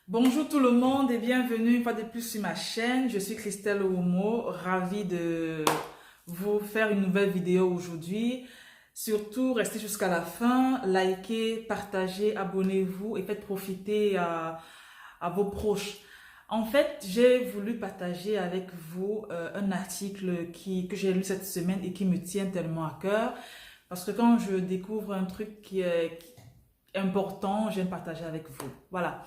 Bonjour tout le monde et bienvenue une fois de plus sur ma chaîne. Je suis Christelle Oumo, ravie de vous faire une nouvelle vidéo aujourd'hui. Surtout, restez jusqu'à la fin, likez, partagez, abonnez-vous et faites profiter à vos proches. En fait, j'ai voulu partager avec vous un article que j'ai lu cette semaine et qui me tient tellement à cœur. Parce que quand je découvre un truc qui est important, j'aime partager avec vous. Voilà.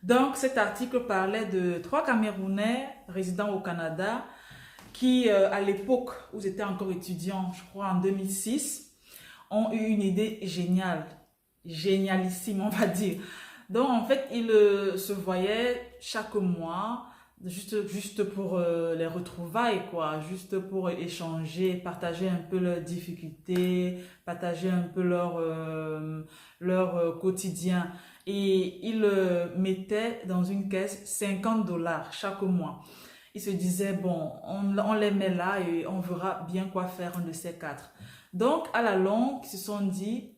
Donc, cet article parlait de 3 Camerounais résidant au Canada qui, à l'époque où ils étaient encore étudiants, je crois en 2006, ont eu une idée géniale, génialissime, on va dire. Donc, en fait, ils se voyaient chaque mois, juste pour les retrouvailles, quoi, juste pour échanger, partager un peu leurs difficultés, partager un peu leur quotidien. Et ils mettaient dans une caisse 50 $ chaque mois. Ils se disaient, bon, on les met là et on verra bien quoi faire un de ces 4. Donc, à la longue, ils se sont dit,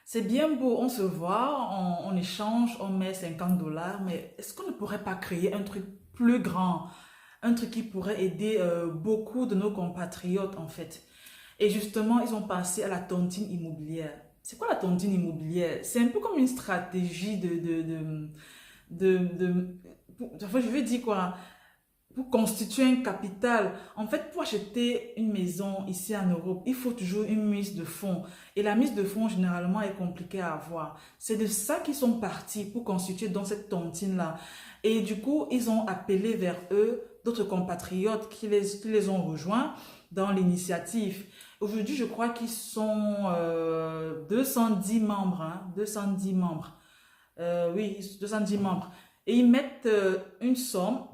c'est bien beau, on se voit, on échange, on met 50 $, mais est-ce qu'on ne pourrait pas créer un truc plus grand, un truc qui pourrait aider beaucoup de nos compatriotes en fait? Et justement, ils ont pensé à la tontine immobilière. C'est quoi la tontine immobilière? C'est un peu comme une stratégie enfin, je veux dire quoi? Pour constituer un capital, en fait, pour acheter une maison ici en Europe, il faut toujours une mise de fonds. Et la mise de fonds, généralement, est compliquée à avoir. C'est de ça qu'ils sont partis pour constituer dans cette tontine-là. Et du coup, ils ont appelé vers eux d'autres compatriotes qui les ont rejoints dans l'initiative. Aujourd'hui, je crois qu'ils sont 210 membres. Hein, 210 membres. Oui, 210 membres. Et ils mettent une somme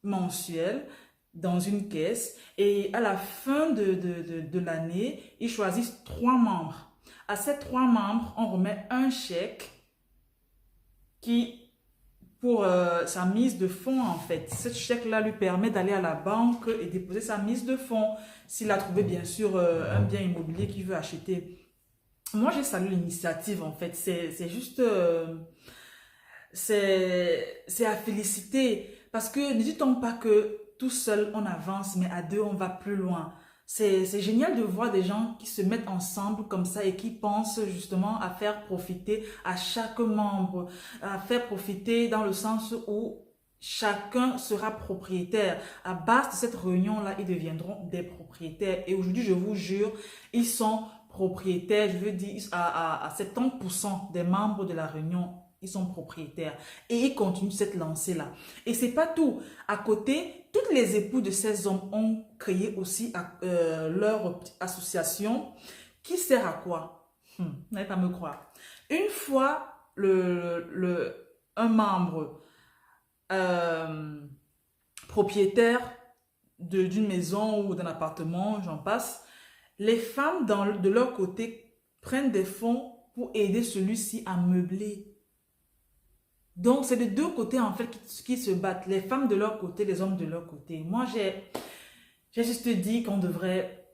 mensuelle dans une caisse et à la fin de l'année, ils choisissent 3 membres. À ces 3 membres, on remet un chèque qui pour sa mise de fonds en fait. Ce chèque-là lui permet d'aller à la banque et déposer sa mise de fonds s'il a trouvé bien sûr un bien immobilier qu'il veut acheter. Moi, j'ai salué l'initiative en fait. C'est juste... c'est à féliciter parce que ne dit-on pas que tout seul on avance, mais à deux on va plus loin. C'est génial de voir des gens qui se mettent ensemble comme ça et qui pensent justement à faire profiter à chaque membre, à faire profiter dans le sens où chacun sera propriétaire. À base de cette réunion-là, ils deviendront des propriétaires. Et aujourd'hui, je vous jure, ils sont propriétaires, je veux dire, à 70% des membres de la réunion ils sont propriétaires et ils continuent cette lancée-là. Et c'est pas tout. À côté, toutes les époux de ces hommes ont créé aussi leur association qui sert à quoi? Vous n'allez pas me croire. Une fois un membre propriétaire d'une maison ou d'un appartement, j'en passe, les femmes de leur côté prennent des fonds pour aider celui-ci à meubler. Donc, c'est de deux côtés, en fait, qui se battent. Les femmes de leur côté, les hommes de leur côté. Moi, j'ai juste dit qu'on devrait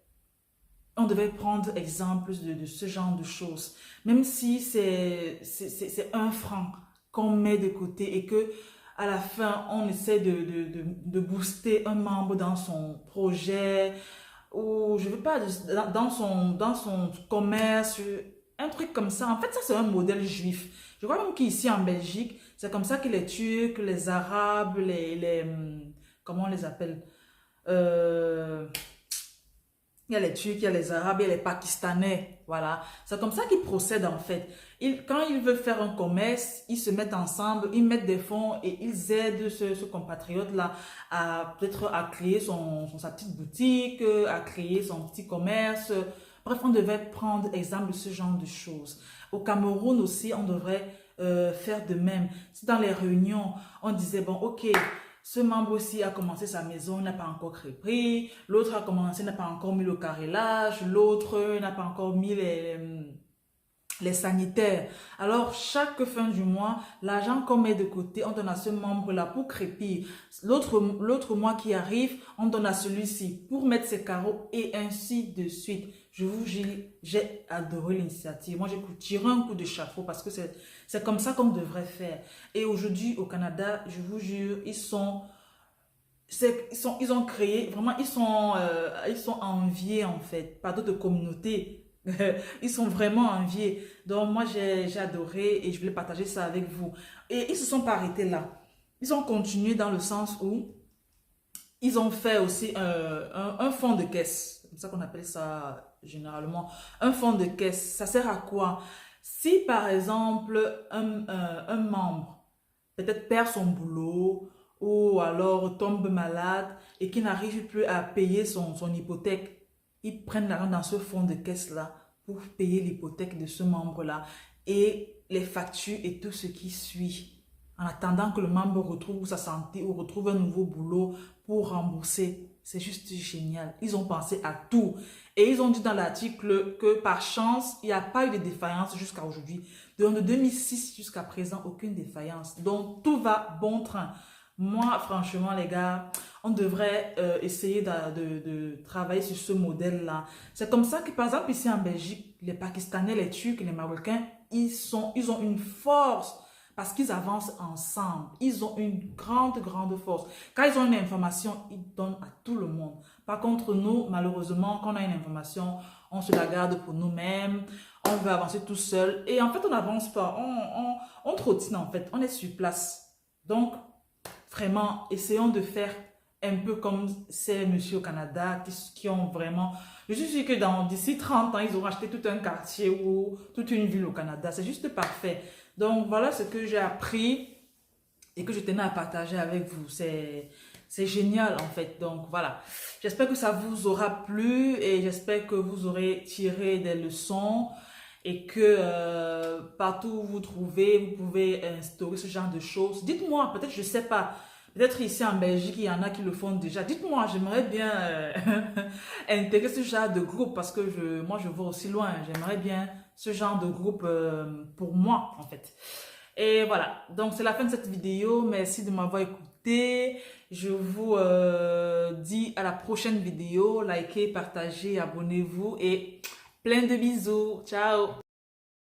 prendre exemple de ce genre de choses. Même si c'est 1 franc qu'on met de côté et que à la fin, on essaie de booster un membre dans son projet ou, je veux pas, dans son commerce, un truc comme ça. En fait, ça, c'est un modèle juif. Je crois même qu'ici en Belgique, c'est comme ça que les Turcs, les Arabes, comment on les appelle? Il y a les Turcs, il y a les Arabes, il y a les Pakistanais. Voilà. C'est comme ça qu'ils procèdent en fait. Quand ils veulent faire un commerce, ils se mettent ensemble, ils mettent des fonds et ils aident ce compatriote-là à peut-être à créer sa petite boutique, à créer son petit commerce. Bref, on devait prendre exemple de ce genre de choses. Au Cameroun aussi, on devrait faire de même. Si dans les réunions, on disait, bon, ok, ce membre aussi a commencé sa maison, n'a pas encore repris. L'autre a commencé, n'a pas encore mis le carrelage. L'autre n'a pas encore mis les sanitaires. Alors, chaque fin du mois, l'argent qu'on met de côté, on donne à ce membre-là pour crépir. L'autre mois qui arrive, on donne à celui-ci pour mettre ses carreaux et ainsi de suite. Je vous jure, j'ai adoré l'initiative. Moi, j'ai tiré un coup de chapeau parce que c'est comme ça qu'on devrait faire. Et aujourd'hui, au Canada, je vous jure, ils ont créé, vraiment, ils sont enviés en fait par d'autres communautés. Ils sont vraiment enviés. Donc moi, j'ai adoré et je voulais partager ça avec vous. Et ils se sont pas arrêtés là. Ils ont continué dans le sens où ils ont fait aussi un fonds de caisse. C'est comme ça qu'on appelle ça généralement. Un fonds de caisse, ça sert à quoi? Si par exemple, un membre peut-être perd son boulot ou alors tombe malade et qui n'arrive plus à payer son hypothèque, ils prennent l'argent dans ce fonds de caisse-là pour payer l'hypothèque de ce membre-là et les factures et tout ce qui suit. En attendant que le membre retrouve sa santé ou retrouve un nouveau boulot pour rembourser. C'est juste génial. Ils ont pensé à tout. Et ils ont dit dans l'article que par chance, il n'y a pas eu de défaillance jusqu'à aujourd'hui. Donc de 2006 jusqu'à présent, aucune défaillance. Donc tout va bon train. Moi, franchement, les gars, on devrait essayer de travailler sur ce modèle-là. C'est comme ça que, par exemple, ici en Belgique, les Pakistanais, les Turcs, les Marocains, ils ont une force parce qu'ils avancent ensemble. Ils ont une grande, grande force. Quand ils ont une information, ils donnent à tout le monde. Par contre, nous, malheureusement, quand on a une information, on se la garde pour nous-mêmes. On veut avancer tout seul. Et en fait, on n'avance pas. On trottine, en fait. On est sur place. Donc, vraiment, essayons de faire un peu comme ces messieurs au Canada qui ont vraiment... Je suis sûre que d'ici 30 ans, ils auront acheté tout un quartier ou toute une ville au Canada. C'est juste parfait. Donc, voilà ce que j'ai appris et que je tenais à partager avec vous. C'est génial, en fait. Donc, voilà. J'espère que ça vous aura plu et j'espère que vous aurez tiré des leçons et que partout où vous trouvez, vous pouvez instaurer ce genre de choses. Dites-moi, peut-être, je ne sais pas, peut-être ici en Belgique, il y en a qui le font déjà. Dites-moi, j'aimerais bien intégrer ce genre de groupe parce que moi, je vois aussi loin. J'aimerais bien ce genre de groupe pour moi, en fait. Et voilà, donc c'est la fin de cette vidéo. Merci de m'avoir écouté. Je vous dis à la prochaine vidéo. Likez, partagez, abonnez-vous et plein de bisous. Ciao!